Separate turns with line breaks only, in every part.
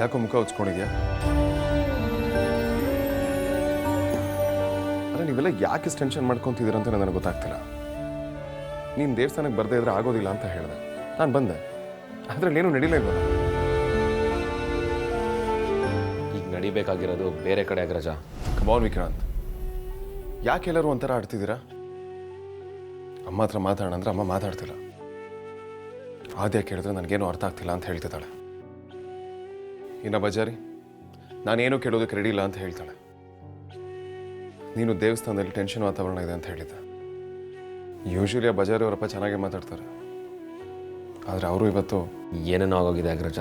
ಯಾಕೋ ಮುಖ ಉಚ್ಕೊಂಡಿದ್ಯಾ? ಅಲ್ಲ, ನೀವೆಲ್ಲ ಯಾಕೆ ಟೆನ್ಷನ್ ಮಾಡ್ಕೊತಿದ್ದೀರ ಅಂತ ನನಗೆ ಗೊತ್ತಾಗ್ತಿಲ್ಲ. ನೀನು ದೇವಸ್ಥಾನಕ್ಕೆ ಬರದೇ ಇದ್ರೆ ಆಗೋದಿಲ್ಲ ಅಂತ ಹೇಳಿದೆ. ನಾನು ಬಂದೆ, ಅದರಲ್ಲಿ ಏನೂ ನಡೀಲೇ ಇಲ್ವಲ್ಲ.
ಈಗ ನಡಿಬೇಕಾಗಿರೋದು ಬೇರೆ ಕಡೆ ಅಗ್ರಜ.
ಕಮಾನ್ ವಿಕ್ರಾಂತ್, ಯಾಕೆ ಎಲ್ಲರೂ ಒಂಥರ ಆಡ್ತಿದ್ದೀರಾ? ಅಮ್ಮ ಹತ್ರ ಮಾತಾಡೋಣ ಅಂದ್ರೆ ಅಮ್ಮ ಮಾತಾಡ್ತಿಲ್ಲ. ಆದ್ಯ ಕೇಳಿದ್ರೆ ನನಗೇನು ಅರ್ಥ ಆಗ್ತಿಲ್ಲ ಅಂತ ಹೇಳ್ತಿದ್ದಾಳೆ. ಇನ್ನು ಬಜಾರಿ ನಾನೇನು ಕೇಳೋದಕ್ಕೆ ರೆಡಿ ಇಲ್ಲ ಅಂತ ಹೇಳ್ತಾಳೆ. ನೀನು ದೇವಸ್ಥಾನದಲ್ಲಿ ಟೆನ್ಷನ್ ವಾತಾವರಣ ಇದೆ ಅಂತ ಹೇಳಿದ್ದೆ. ಯೂಶ್ವಲಿ ಆ ಬಜಾರಿ ಅವರಪ್ಪ ಚೆನ್ನಾಗೇ ಮಾತಾಡ್ತಾರೆ, ಆದರೆ ಅವರು ಇವತ್ತು
ಏನೇನೋ ಆಗೋಗಿದೆ ಅಗ್ರಜ.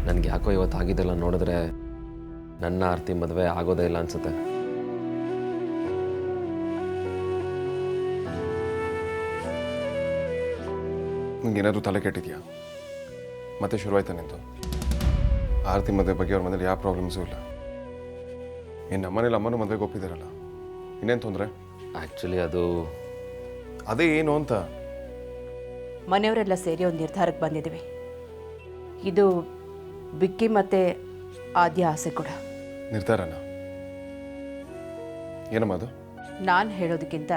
ನನಗೆ ಯಾಕೋ ಇವತ್ತು ಆಗಿದ್ದೆಲ್ಲ ನೋಡಿದ್ರೆ ನನ್ನ ಆರ್ತಿ ಮದುವೆ ಆಗೋದೇ ಇಲ್ಲ ಅನ್ಸುತ್ತೆ.
ನಿಂಗೇನಾದರೂ ತಲೆ ಕೆಟ್ಟಿದ್ಯಾ? ಮತ್ತೆ ಶುರುವಾಯ್ತಾ ನಿಂತು? ಆರತಿ ಮದುವೆ ಬಗ್ಗೆ ಅವ್ರ ಮನೇಲಿ ಯಾವ ಪ್ರಾಬ್ಲಮ್ಸೂ ಇಲ್ಲ. ಇನ್ನು ನಮ್ಮನೇಲಿ ಅಮ್ಮನೂ ಮದುವೆಗೆ ಒಪ್ಪಿದಾರಲ್ಲ, ಇನ್ನೇನು ತೊಂದರೆ?
ಆ್ಯಕ್ಚುಲಿ
ಅದೇ ಏನು ಅಂತ
ಮನೆಯವರೆಲ್ಲ ಸೇರಿ ಒಂದು ನಿರ್ಧಾರಕ್ಕೆ ಬಂದಿದ್ದೀವಿ. ಇದು ಬಿಕ್ಕಿ ಮತ್ತು ಆದ್ಯ ಆಸೆ ಕೂಡ.
ನಿರ್ಧಾರನ? ಏನಮ್ಮ ಅದು?
ನಾನು ಹೇಳೋದಕ್ಕಿಂತ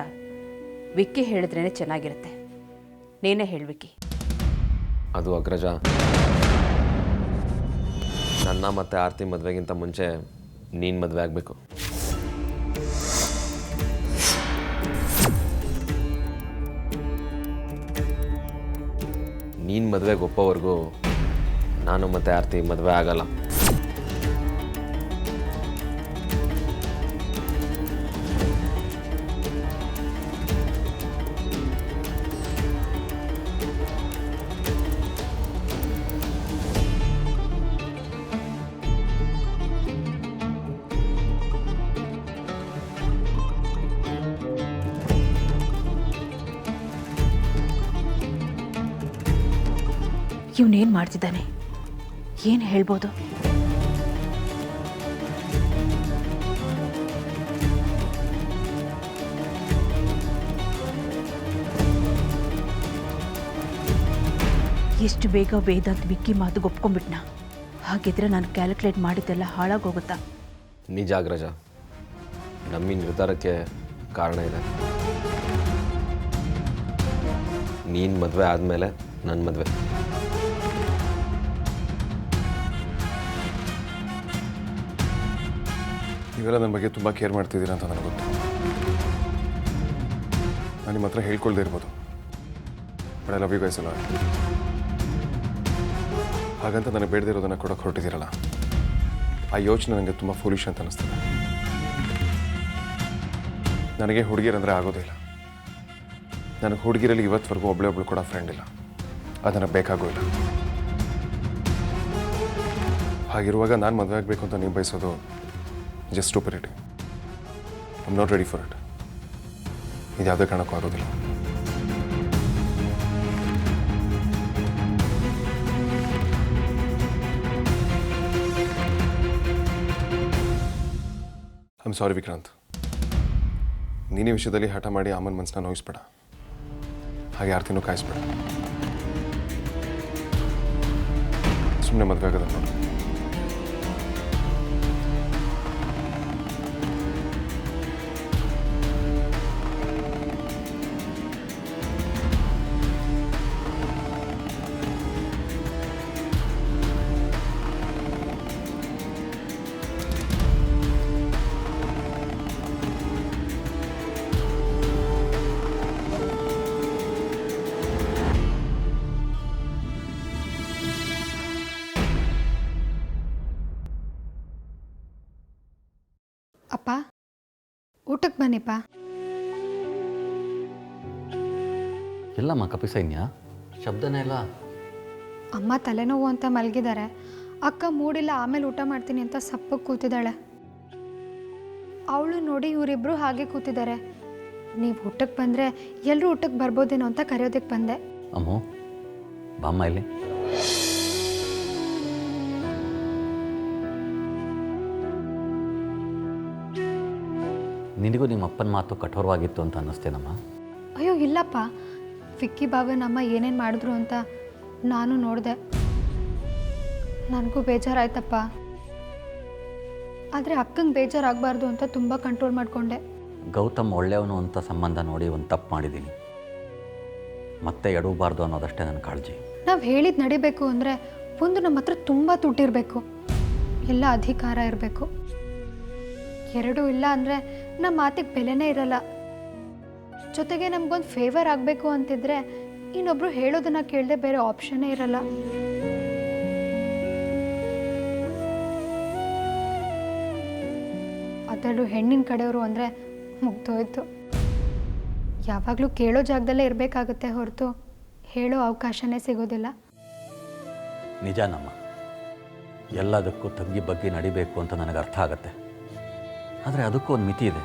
ವಿಕ್ಕಿ ಹೇಳಿದ್ರೇ ಚೆನ್ನಾಗಿರುತ್ತೆ. ನೀನೇ ಹೇಳು ವಿಕ್ಕಿ.
ಅದು ಅಗ್ರಜ, ನನ್ನ ಮತ್ತು ಆರ್ತಿ ಮದುವೆಗಿಂತ ಮುಂಚೆ ನೀನು ಮದುವೆ ಆಗಬೇಕು. ನೀನು ಮದುವೆಗೆ ಒಪ್ಪೋವರೆಗೂ ನಾನು ಮತ್ತು ಆರ್ತಿ ಮದುವೆ ಆಗಲ್ಲ.
ಇವನೇನು ಮಾಡ್ತಿದ್ದಾನೆ? ಏನು ಹೇಳ್ಬೋದು? ಎಷ್ಟು ಬೇಗ ವೇದಾಂತ್ ವಿಕ್ಕಿ ಮಾತು ಒಪ್ಕೊಂಡ್ಬಿಟ್ನ. ಹಾಗಿದ್ರೆ ನಾನು ಕ್ಯಾಲ್ಕುಲೇಟ್ ಮಾಡಿದ್ದೆಲ್ಲ ಹಾಳಾಗೋಗುತ್ತಾ?
ನಿಜ ಅಗ್ರಜ, ನಮ್ಮ ನಿರ್ಧಾರಕ್ಕೆ ಕಾರಣ ಇದೆ. ನೀನು ಮದುವೆ ಆದಮೇಲೆ ನನ್ನ ಮದುವೆ.
ನೀವೆಲ್ಲ ನನ್ನ ಬಗ್ಗೆ ತುಂಬ ಕೇರ್ ಮಾಡ್ತಿದ್ದೀರಾ ಅಂತ ನನಗೆ ಗೊತ್ತು. ನಾನು ನಿಮ್ಮ ಹತ್ರ ಹೇಳ್ಕೊಳ್ದೇ ಇರ್ಬೋದು, but I love you guys a lot. ಹಾಗಂತ ನನಗೆ ಬೇಡದೇ ಇರೋದನ್ನು ಕೊಡೋಕೆ ಹೊರಟಿದ್ದೀರಲ್ಲ, ಆ ಯೋಚನೆ ನನಗೆ ತುಂಬ ಫೂಲಿಶ್ ಅಂತ ಅನ್ನಿಸ್ತದೆ. ನನಗೆ ಹುಡುಗಿರಂದರೆ ಆಗೋದಿಲ್ಲ. ನನಗೆ ಹುಡುಗಿರಲ್ಲಿ ಇವತ್ತುವರೆಗೂ ಒಬ್ಬಳು ಕೂಡ ಫ್ರೆಂಡ್ ಇಲ್ಲ. ಅದು ನನಗೆ ಬೇಕಾಗೂ ಇಲ್ಲ. ಹಾಗಿರುವಾಗ ನಾನು ಮದುವೆ ಆಗಬೇಕು ಅಂತ ನೀವು ಬಯಸೋದು just stupidity. I am not ready for it. ಇದು ಯಾವುದೇ ಕಾರಣಕ್ಕೂ ಆಗೋದಿಲ್ಲ. I am sorry Vikrant. ನೀನೇ ವಿಷಯದಲ್ಲಿ ಹಠ ಮಾಡಿ ಅಮ್ಮನ ಮನಸ್ಸನ್ನ ನೋಯಿಸ್ಬೇಡ, ಹಾಗೆ ಆರ್ತಿನೂ ಕಾಯಿಸ್ಬೇಡ. ಸುಮ್ಮನೆ ಮದುವೆ ಆಗೋದನ್ನು ನೋಡು.
ಅಪ್ಪ, ಊಟಕ್ಕೆ ಬನ್ನಿಪ್ಪ.
ಎಲ್ಲಮ್ಮ ಕಪಿಸೈನ್ಯ? ಶಬ್ದನೇ ಇಲ್ಲ.
ಅಮ್ಮ ತಲೆನೋವು ಅಂತ ಮಲಗಿದ್ದಾರೆ. ಅಕ್ಕ ಮೂಡಿಲ್ಲ, ಆಮೇಲೆ ಊಟ ಮಾಡ್ತೀನಿ ಅಂತ ಸಪ್ಪಗೆ ಕೂತಿದ್ದಾಳೆ. ಅವಳು ನೋಡಿ ಇವರಿಬ್ಬರು ಹಾಗೆ ಕೂತಿದ್ದಾರೆ. ನೀವು ಊಟಕ್ಕೆ ಬಂದರೆ ಎಲ್ಲರೂ ಊಟಕ್ಕೆ ಬರ್ಬೋದೇನೋ ಅಂತ ಕರೆಯೋದಕ್ಕೆ ಬಂದೆ.
ಅಮ್ಮು, ಬಾಮ್ಮ ಇಲ್ಲಿ. ನಿನಗೂ ನಿಮ್ಮ ಅಪ್ಪನ ಮಾತು ಕಠೋರವಾಗಿತ್ತು ಅಂತ ಅನ್ನಿಸ್ತೇನಮ್ಮ?
ಅಯ್ಯೋ ಇಲ್ಲಪ್ಪ, ವಿಕ್ಕಿ ಬಾಬನಮ್ಮ ಏನೇನು ಮಾಡಿದ್ರು ಅಂತ ನಾನು ನೋಡಿದೆ. ನನಗೂ ಬೇಜಾರಾಯ್ತಪ್ಪ. ಆದರೆ ಅಕ್ಕಂಗೆ ಬೇಜಾರಾಗಬಾರ್ದು ಅಂತ ತುಂಬ ಕಂಟ್ರೋಲ್ ಮಾಡಿಕೊಂಡೆ.
ಗೌತಮ್ ಒಳ್ಳೆಯವನು ಅಂತ ಸಂಬಂಧ ನೋಡಿ ಒಂದು ತಪ್ಪು ಮಾಡಿದ್ದೀನಿ. ಮತ್ತೆ ಎಡವಬಾರ್ದು ಅನ್ನೋದಷ್ಟೇ ನನ್ನ ಕಾಳಜಿ.
ನಾವು ಹೇಳಿದ್ದು ನಡಿಬೇಕು ಅಂದರೆ ಒಂದು ನಮ್ಮ ಹತ್ರ ತುಂಬ ದುಡ್ಡಿರಬೇಕು, ಎಲ್ಲ ಅಧಿಕಾರ ಇರಬೇಕು. ಎರಡೂ ಇಲ್ಲ ಅಂದರೆ ನಮ್ಮ ಮಾತಿಗೆ ಬೆಲೆನೇ ಇರಲ್ಲ. ಜೊತೆಗೆ ನಮಗೊಂದು ಫೇವರ್ ಆಗಬೇಕು ಅಂತಿದ್ರೆ ಇನ್ನೊಬ್ರು ಹೇಳೋದನ್ನ ಕೇಳದೆ ಬೇರೆ ಆಪ್ಷನ್ನೇ ಇರಲ್ಲ. ಅದರಲ್ಲೂ ಹೆಣ್ಣಿನ ಕಡೆಯವರು ಅಂದರೆ ಮುಗ್ದೋಯ್ತು. ಯಾವಾಗಲೂ ಕೇಳೋ ಜಾಗದಲ್ಲೇ ಇರಬೇಕಾಗುತ್ತೆ ಹೊರತು ಹೇಳೋ ಅವಕಾಶನೇ ಸಿಗೋದಿಲ್ಲ.
ನಿಜ ನಮ್ಮ ಎಲ್ಲದಕ್ಕೂ ತಗ್ಗಿ ಬಗ್ಗೆ ನಡಿಬೇಕು ಅಂತ ನನಗೆ ಅರ್ಥ ಆಗತ್ತೆ. ಆದರೆ ಅದಕ್ಕೂ ಒಂದು ಮಿತಿ ಇದೆ.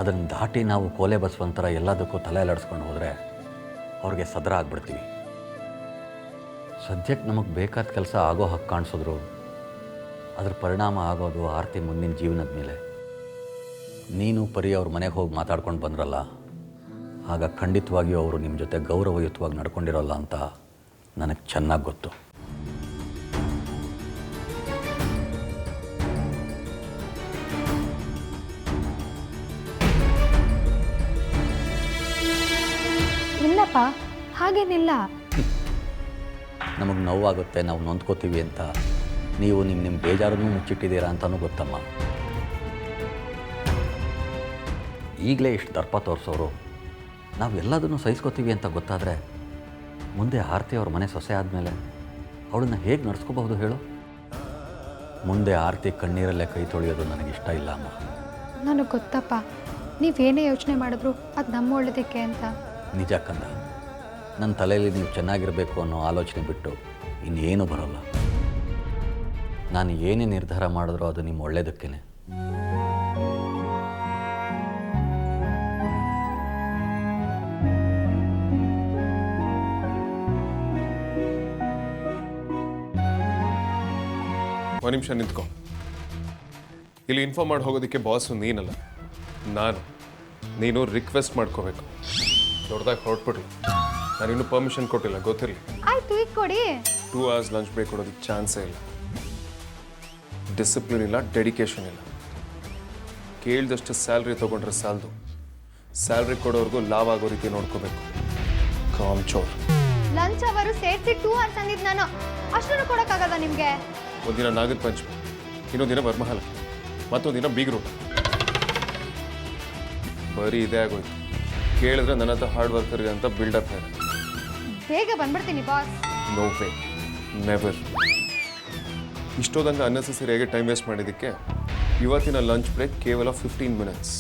ಅದನ್ನು ದಾಟಿ ನಾವು ಕೋಲೆ ಬಸವಂತರ ಎಲ್ಲದಕ್ಕೂ ತಲೆ ಅಲ್ಲಾಡಿಸ್ಕೊಂಡು ಹೋದರೆ ಅವ್ರಿಗೆ ಸದರ ಆಗ್ಬಿಡ್ತೀವಿ. ಸದ್ಯಕ್ಕೆ ನಮಗೆ ಬೇಕಾದ ಕೆಲಸ ಆಗೋ ಹಕ್ಕು ಕಾಣಿಸಿದ್ರು ಅದ್ರ ಪರಿಣಾಮ ಆಗೋದು ಆರ್ತಿ ಮುಂದಿನ ಜೀವನದ ಮೇಲೆ. ನೀನು ಪರಿ ಅವ್ರ ಮನೆಗೆ ಹೋಗಿ ಮಾತಾಡ್ಕೊಂಡು ಬಂದ್ರಲ್ಲ, ಆಗ ಖಂಡಿತವಾಗಿಯೂ ಅವರು ನಿಮ್ಮ ಜೊತೆ ಗೌರವಯುತವಾಗಿ ನಡ್ಕೊಂಡಿರೋಲ್ಲ ಅಂತ ನನಗೆ ಚೆನ್ನಾಗಿ ಗೊತ್ತು.
ಇಲ್ಲಪ್ಪ, ಹಾಗೇನಿಲ್ಲ.
ನಮಗೆ ನೋವಾಗುತ್ತೆ, ನಾವು ನೊಂದ್ಕೋತೀವಿ ಅಂತ ನೀವು ನಿಮ್ಮ ಬೇಜಾರನ್ನು ಮುಚ್ಚಿಟ್ಟಿದ್ದೀರಾ ಅಂತಲೂ ಗೊತ್ತಮ್ಮ. ಈಗಲೇ ಇಷ್ಟು ದರ್ಪ ತೋರಿಸೋರು ನಾವು ಎಲ್ಲದನ್ನು ಸಹಿಸ್ಕೋತೀವಿ ಅಂತ ಗೊತ್ತಾದರೆ ಮುಂದೆ ಆರತಿ ಅವ್ರ ಮನೆ ಸೊಸೆ ಆದಮೇಲೆ ಅವಳನ್ನ ಹೇಗೆ ನಡೆಸ್ಕೋಬಹುದು ಹೇಳು? ಮುಂದೆ ಆರತಿ ಕಣ್ಣೀರಲ್ಲೇ ಕೈ ತೊಳೆಯೋದು ನನಗಿಷ್ಟ ಇಲ್ಲ ಅಮ್ಮ.
ನನಗೆ ಗೊತ್ತಪ್ಪ, ನೀವೇನೇ ಯೋಚನೆ ಮಾಡಿದ್ರು ಅದು ನಮ್ಮ ಒಳ್ಳೇದಕ್ಕೆ ಅಂತ.
ನಿಜ ಕಂದ, ನನ್ನ ತಲೆಯಲ್ಲಿ ನೀವು ಚೆನ್ನಾಗಿರಬೇಕು ಅನ್ನೋ ಆಲೋಚನೆ ಬಿಟ್ಟು ಇನ್ನೇನು ಬರೋಲ್ಲ. ನಾನು ಏನೇ ನಿರ್ಧಾರ ಮಾಡಿದ್ರೂ ಅದು ನಿಮ್ಮ ಒಳ್ಳೇದಕ್ಕೇನೆ.
ಒಂದು ನಿಮಿಷ ನಿಂತ್ಕೊ. ಇಲ್ಲಿ ಇನ್ಫಾರ್ಮ್ ಮಾಡಿ ಹೋಗೋದಕ್ಕೆ ಬಾಸು ನೀನಲ್ಲ, ನಾನು. ನೀನು ರಿಕ್ವೆಸ್ಟ್ ಮಾಡ್ಕೋಬೇಕು. ದೊಡ್ಡದಾಗಿ ಹೊರಟ್ಬಿಡ್ಲಿ. ನಾನು ಇನ್ನೂ ಪರ್ಮಿಷನ್ ಕೊಟ್ಟಿಲ್ಲ, ಗೊತ್ತಿರಲಿ.
ಆಯ್ತು, ಈಗ ಕೊಡಿ.
2 hours ಲಂಚ್ ಬ್ರೇಕ್ ಕೊಡೋದಕ್ಕೆ ಚಾನ್ಸೇ ಇಲ್ಲ. ಡಿಸಿಪ್ಲಿನ್ ಇಲ್ಲ, ಡೆಡಿಕೇಶನ್ ಇಲ್ಲ. ಕೇಳಿದಷ್ಟು ಸ್ಯಾಲ್ರಿ ತೊಗೊಂಡ್ರೆ ಸಾಲದು. ಸ್ಯಾಲ್ರಿ ಕೊಡೋರ್ಗೂ ಲಾಭ ಆಗೋ ರೀತಿ ನೋಡ್ಕೋಬೇಕು. ಕಾಮ್ ಚೋರ್.
ಲಂಚ್ ಅವರು ಸೇರಿಸಿ 2 hours ಅಂದಿದ್ದು ನಾನು. ಅಷ್ಟನ್ನು ಕೊಡೋಕ್ಕಾಗದ ನಿಮಗೆ?
ಒಂದಿನ ನಾಗರ ಪಂಚಮಿ, ಇನ್ನೊಂದು ದಿನ ವರಮಹಾಲಕ್ಷ್ಮಿ, ಮತ್ತೊಂದು ದಿನ ಬೀಗರೂಟ. ಬರೀ ಇದೇ ಆಗೋಯ್ತು. ಕೇಳಿದ್ರೆ ನನ್ನ ಹತ್ರ ಹಾರ್ಡ್ ವರ್ಕರ್ಗೆ ಅಂತ ಬಿಲ್ಡಪ್ ಇದೆ.
ಬೇಗ ಬಂದ್ಬಿಡ್ತೀನಿ ಬಾಸ್.
No way, never. ಇಷ್ಟೋದಂಗೆ ಅನ್ನೆಸೆಸರಿಯಾಗಿ ಟೈಮ್ ವೇಸ್ಟ್ ಮಾಡಿದ್ದಕ್ಕೆ ಇವತ್ತಿನ ಲಂಚ್ ಬ್ರೇಕ್ ಕೇವಲ 15 minutes.